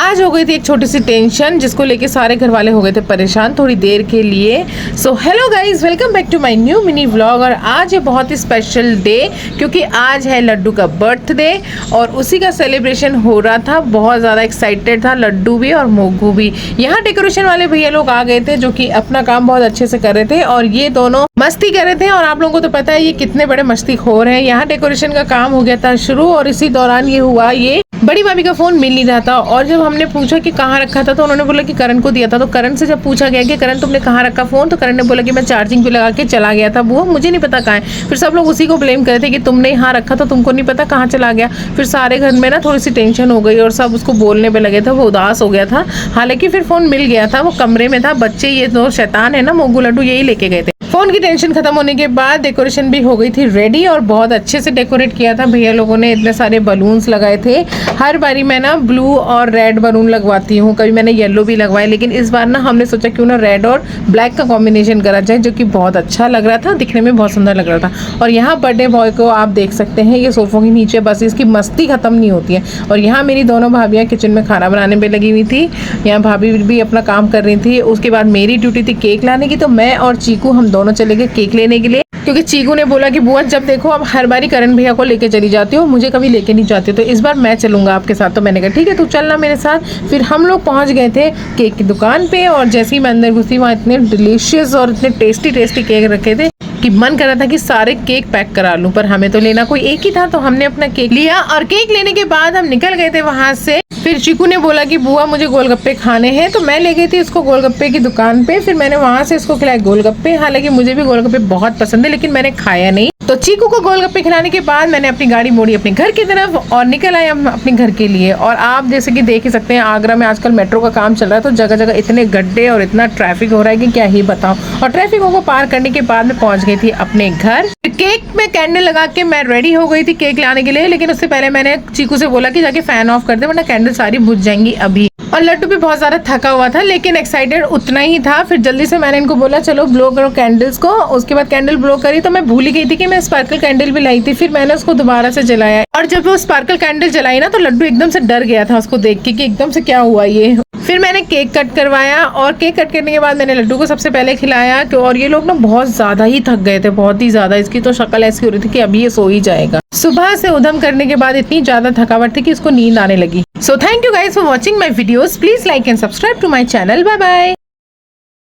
आज हो गई थी एक छोटी सी टेंशन जिसको लेके सारे घर वाले हो गए थे परेशान थोड़ी देर के लिए। So hello guys, welcome back to my new mini vlog. और आज है बहुत ही स्पेशल डे क्योंकि आज है लड्डू का बर्थडे और उसी का सेलिब्रेशन हो रहा था। बहुत ज़्यादा एक्साइटेड था लड्डू भी और मोगू भी। यहाँ डेकोरेशन वाले भैया लोग आ गए थे जो कि अपना काम बहुत अच्छे से कर रहे थे और ये दोनों मस्ती कर रहे थे। और आप लोगों को तो पता है ये कितने बड़े मस्तीखोर हैं। यहाँ डेकोरेशन का काम हो गया था शुरू और इसी दौरान ये हुआ, ये बड़ी भाभी का फोन मिल नहीं रहा था। और जब हमने पूछा कि कहाँ रखा था तो उन्होंने बोला कि करण को दिया था। तो करण से जब पूछा गया कि करण तुमने कहाँ रखा फोन, तो करण ने बोला कि मैं चार्जिंग पे लगा के चला गया था बुआ, मुझे नहीं पता कहाँ है। फिर सब लोग उसी को ब्लेम कर रहे थे कि तुमने यहाँ रखा था, तुमको नहीं पता कहाँ चला गया। फिर सारे घर में ना थोड़ी सी टेंशन हो गई और सब उसको बोलने पे लगे थे, वो उदास हो गया था। हालांकि फिर फोन मिल गया था, वो कमरे में था। बच्चे ये दो शैतान है ना मोगू लड्डू, यही लेके गए थे। फोन की टेंशन खत्म होने के बाद डेकोरेशन भी हो गई थी रेडी और बहुत अच्छे से डेकोरेट किया था भैया लोगों ने। इतने सारे बलून्स लगाए थे। हर बारी मैं ना ब्लू और रेड बलून लगवाती हूँ, कभी मैंने येलो भी लगवाए, लेकिन इस बार ना हमने सोचा क्यों ना रेड और ब्लैक का कॉम्बिनेशन करा जाए, जो कि बहुत अच्छा लग रहा था, दिखने में बहुत सुंदर लग रहा था। और यहाँ बर्थडे बॉय को आप देख सकते हैं, ये सोफों के नीचे बस इसकी मस्ती खत्म नहीं होती है। और यहाँ मेरी दोनों भाभियाँ किचन में खाना बनाने में लगी हुई थी। यहाँ भाभी भी अपना काम कर रही थी। उसके बाद मेरी ड्यूटी थी केक लाने की, तो मैं और चीकू हम दोनों चले गए केक लेने के लिए, क्योंकि चीकू ने बोला कि बुआ जब देखो आप हर बारी करण भैया को लेके चली जाती हो, मुझे कभी लेके नहीं जाती, तो इस बार मैं चलूंगा आपके साथ। तो मैंने कहा ठीक है तू चलना मेरे साथ। फिर हम लोग पहुंच गए थे केक की दुकान पे और जैसे ही मैं अंदर घुसी वहाँ इतने डिलीशियस और इतने टेस्टी केक रखे थे कि मन कर रहा था कि सारे केक पैक करा लूं, पर हमें तो लेना कोई एक ही था, तो हमने अपना केक लिया। और केक लेने के बाद हम निकल गए थे वहां से। फिर चीकू ने बोला कि बुआ मुझे गोलगप्पे खाने हैं, तो मैं ले गई थी इसको गोलगप्पे की दुकान पे। फिर मैंने वहां से इसको खिलाए गोलगप्पे। हालांकि मुझे भी गोलगप्पे बहुत पसंद है लेकिन मैंने खाया नहीं। तो चीकू को गोलगप्पे खिलाने के बाद मैंने अपनी गाड़ी मोड़ी अपने घर की तरफ और निकल आए हम अपने घर के लिए। और आप जैसे कि देख ही सकते हैं आगरा में आजकल मेट्रो का काम चल रहा है, तो जगह जगह इतने गड्ढे और इतना ट्रैफिक हो रहा है कि क्या ही बताऊं। और ट्रैफिकों को पार करने के बाद मैं पहुंच गई थी अपने घर। केक में कैंडल लगा के मैं रेडी हो गई थी केक लाने के लिए, लेकिन उससे पहले मैंने चीकू से बोला कि जाके फैन ऑफ कर दे वरना कैंडल सारी बुझ जाएंगी अभी। और लड्डू भी बहुत ज्यादा थका हुआ था लेकिन एक्साइटेड उतना ही था। फिर जल्दी से मैंने इनको बोला चलो ब्लो करो कैंडल्स को। उसके बाद कैंडल ब्लो करी तो मैं भूल ही गई थी कि मैं स्पार्कल कैंडल भी लाई थी। फिर मैंने उसको दोबारा से जलाया और जब वो स्पार्कल कैंडल जलाई ना तो लड्डू एकदम से डर गया था उसको देख के कि एकदम से क्या हुआ ये। फिर मैंने केक कट करवाया और केक कट करने के बाद मैंने लड्डू को सबसे पहले खिलाया। और ये लोग ना बहुत ज्यादा ही थक गए थे, बहुत ही ज्यादा। इसकी तो शक्ल ऐसी हो रही थी कि अभी ये सो ही जाएगा। सुबह से उधम करने के बाद इतनी ज्यादा थकावट थी कि इसको नींद आने लगी। So thank you guys for watching my videos. Please like and subscribe to my channel. Bye bye.